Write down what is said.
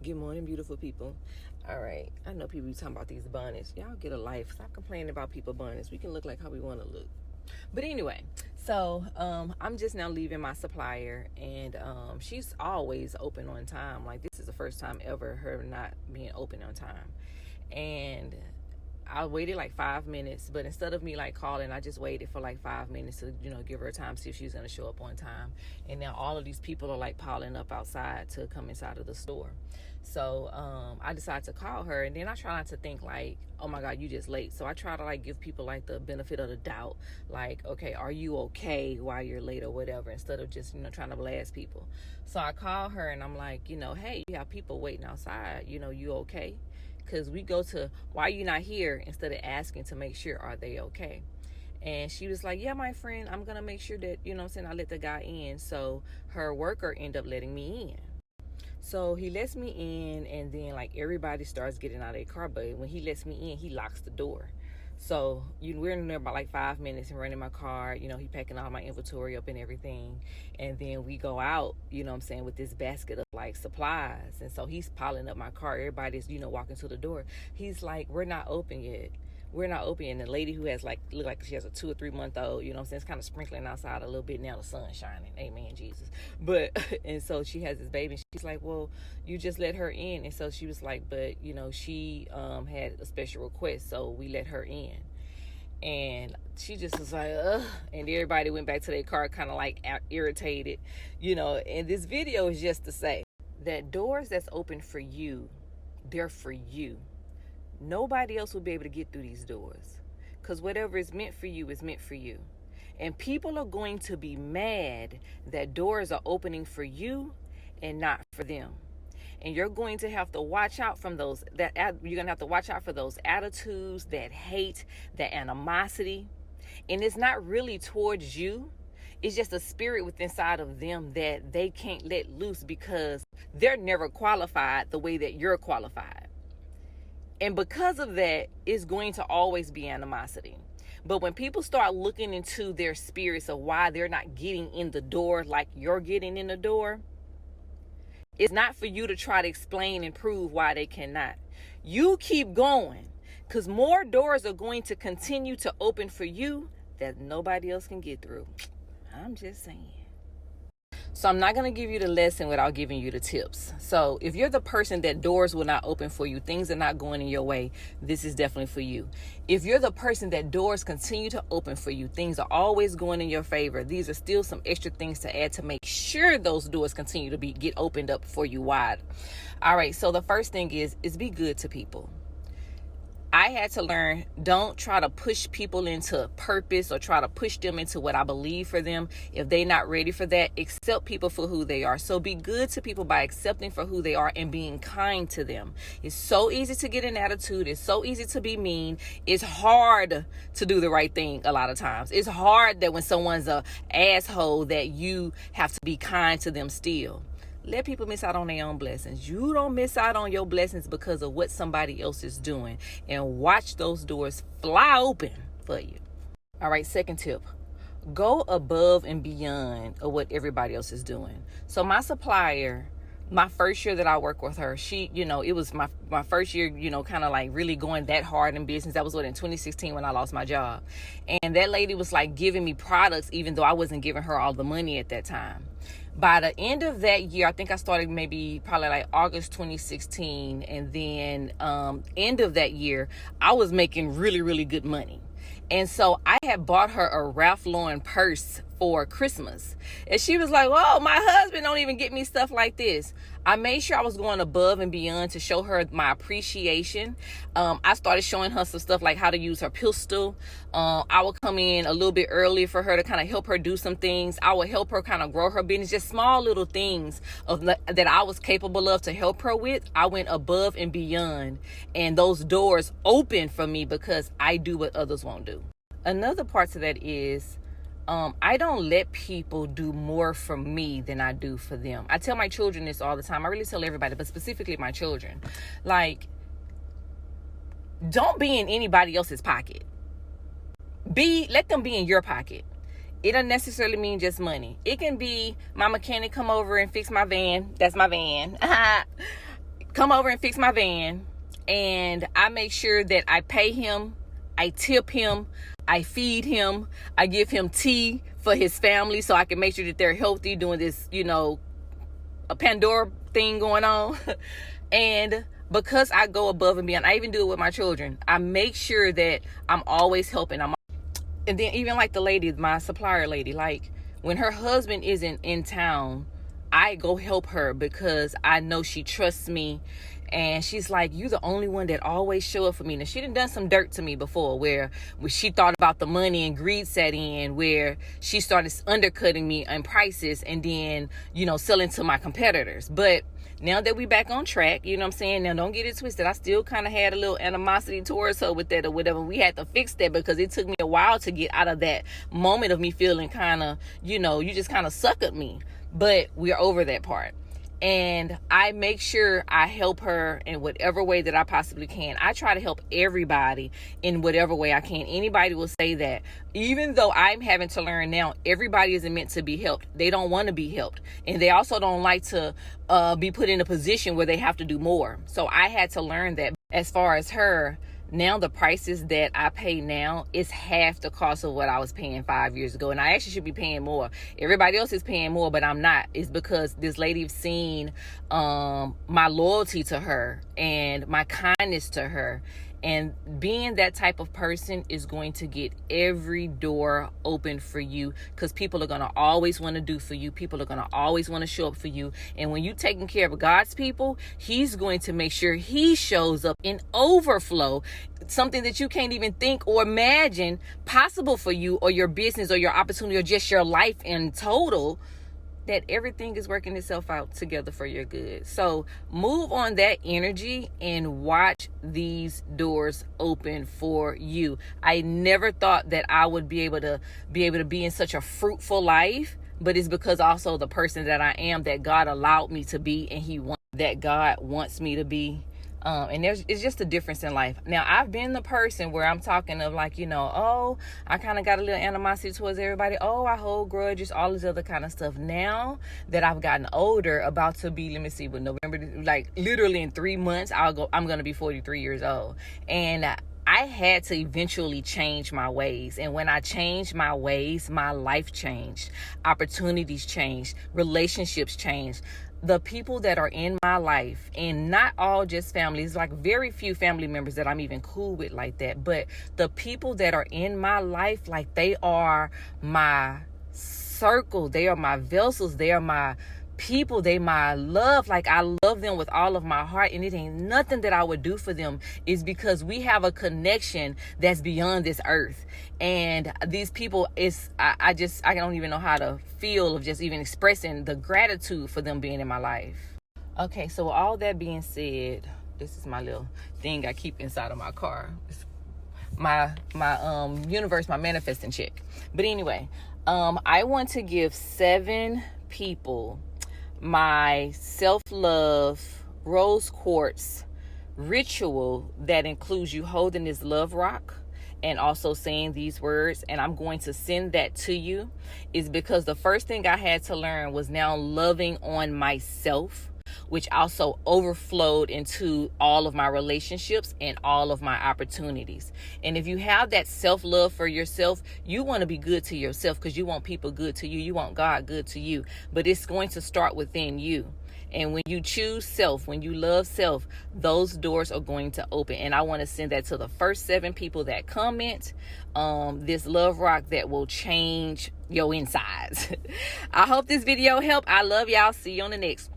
Good morning, beautiful people. All right, I know people be talking about these bonnets. Y'all get a life. Stop complaining about people bonnets. We can look like how we want to look. But anyway, so I'm just now leaving my supplier, and she's always open on time. Like, this is the first time ever her not being open on time. And I waited like 5 minutes, but instead of me like calling, I just waited for like 5 minutes to, give her time, see if she was going to show up on time. And now all of these people are like piling up outside to come inside of the store. So I decided to call her, and then I try not to think like, oh my God, you just late. So I try to like give people like the benefit of the doubt, like, okay, are you okay while you're late or whatever, instead of just, trying to blast people. So I call her and I'm like, hey, you have people waiting outside, you okay? Because we go to, why are you not here, instead of asking to make sure, are they okay? And she was like, yeah, my friend, I'm going to make sure that, I let the guy in. So her worker ended up letting me in. So he lets me in, and then like everybody starts getting out of their car. But when he lets me in, he locks the door. So we're in there about like 5 minutes and running my car. He packing all my inventory up and everything. And then we go out, with this basket of like supplies. And so he's piling up my car. Everybody's, walking to the door. He's like, we're not open yet. We're not open. And the lady who has look like she has a 2 or 3 month old, it's kind of sprinkling outside a little bit now, the sun's shining. Amen, Jesus. But, and so she has this baby, and she's like, well, you just let her in. And so she was like, but, she had a special request, so we let her in. And she just was like, ugh. And everybody went back to their car kind of like irritated, and this video is just to say that doors that's open for you, they're for you. Nobody else will be able to get through these doors, because whatever is meant for you is meant for you. And people are going to be mad that doors are opening for you and not for them. And you're going to have to watch out from those, you're going to have to watch out for those attitudes, that hate, that animosity. And it's not really towards you. It's just a spirit within inside of them that they can't let loose, because they're never qualified the way that you're qualified. And because of that, it's going to always be animosity. But when people start looking into their spirits of why they're not getting in the door like you're getting in the door, it's not for you to try to explain and prove why they cannot. You keep going, because more doors are going to continue to open for you that nobody else can get through. I'm just saying. So I'm not going to give you the lesson without giving you the tips. So if you're the person that doors will not open for you, things are not going in your way, this is definitely for you. If you're the person that doors continue to open for you, things are always going in your favor, these are still some extra things to add to make sure those doors continue to get opened up for you wide. All right, so the first thing is be good to people. I had to learn, don't try to push people into purpose or try to push them into what I believe for them. If they're not ready for that, accept people for who they are. So be good to people by accepting for who they are and being kind to them. It's so easy to get an attitude. It's so easy to be mean. It's hard to do the right thing a lot of times. It's hard that when someone's an asshole that you have to be kind to them still. Let people miss out on their own blessings. You don't miss out on your blessings because of what somebody else is doing. And watch those doors fly open for you. All right, second tip. Go above and beyond of what everybody else is doing. So my supplier, my first year that I worked with her, she, it was my first year, kind of like really going that hard in business. That was in 2016 when I lost my job. And that lady was like giving me products, even though I wasn't giving her all the money at that time. By the end of that year, I think I started probably like August 2016. And then end of that year, I was making really, really good money. And so I had bought her a Ralph Lauren purse for Christmas. And she was like, whoa, my husband don't even get me stuff like this. I made sure I was going above and beyond to show her my appreciation. I started showing her some stuff like how to use her pistol. I would come in a little bit early for her to kind of help her do some things. I would help her kind of grow her business, just small little things that I was capable of to help her with. I went above and beyond, and those doors opened for me because I do what others won't do. Another part to that is, I don't let people do more for me than I do for them. I tell my children this all the time. I really tell everybody, but specifically my children. Like, don't be in anybody else's pocket. Let them be in your pocket. It doesn't necessarily mean just money. It can be my mechanic come over and fix my van. That's my van. come over and fix my van, and I make sure that I pay him, I tip him, I feed him, I give him tea for his family so I can make sure that they're healthy doing this, a Pandora thing going on. And because I go above and beyond, I even do it with my children. I make sure that I'm always helping. And then even like the lady, my supplier lady, like when her husband isn't in town, I go help her because I know she trusts me. And she's like, "You the only one that always show up for me." Now, she done some dirt to me before where she thought about the money and greed set in, where she started undercutting me on prices and then, selling to my competitors. But now that we back on track, you know what I'm saying? Now, don't get it twisted. I still kind of had a little animosity towards her with that or whatever. We had to fix that because it took me a while to get out of that moment of me feeling kind of, you just kind of suckered me. But we're over that part. And I make sure I help her in whatever way that I possibly can. I try to help everybody in whatever way I can. Anybody will say that. Even though I'm having to learn now, everybody isn't meant to be helped. They don't want to be helped. And they also don't like to be put in a position where they have to do more. So I had to learn that. As far as her, now the prices that I pay now is half the cost of what I was paying 5 years ago. And I actually should be paying more. Everybody else is paying more, but I'm not. It's because this lady's seen my loyalty to her and my kindness to her. And being that type of person is going to get every door open for you, because people are going to always want to do for you. People are going to always want to show up for you. And when you're taking care of God's people, he's going to make sure he shows up in overflow, something that you can't even think or imagine possible for you or your business or your opportunity or just your life in total, that everything is working itself out together for your good. So move on that energy and watch these doors open for you. I never thought that I would be able to be in such a fruitful life, but it's because also the person that I am, that God allowed me to be, and that God wants me to be. And it's just a difference in life. Now, I've been the person where I'm talking of like, I kind of got a little animosity towards everybody. Oh, I hold grudges, all this other kind of stuff. Now that I've gotten older, about to be, let me see, with November, like literally in 3 months, I'm going to be 43 years old. And I had to eventually change my ways. And when I changed my ways, my life changed. Opportunities changed. Relationships changed. The people that are in my life, and not all just families, like very few family members that I'm even cool with like that, but the people that are in my life, like they are my circle, they are my vessels, they are my people, they my love. Like I love them with all of my heart, and it ain't nothing that I would do for them. Is because we have a connection that's beyond this earth. And these people, I don't even know how to feel of just even expressing the gratitude for them being in my life. Okay, so all that being said, this is my little thing I keep inside of my car. It's my universe, my manifesting check. But anyway, I want to give 7 people my self-love rose quartz ritual that includes you holding this love rock and also saying these words. And I'm going to send that to you, is because the first thing I had to learn was now loving on myself, which also overflowed into all of my relationships and all of my opportunities. And if you have that self-love for yourself, you want to be good to yourself because you want people good to you. You want God good to you. But it's going to start within you. And when you choose self, when you love self, those doors are going to open. And I want to send that to the first 7 people that comment this love rock that will change your insides. I hope this video helped. I love y'all. See you on the next.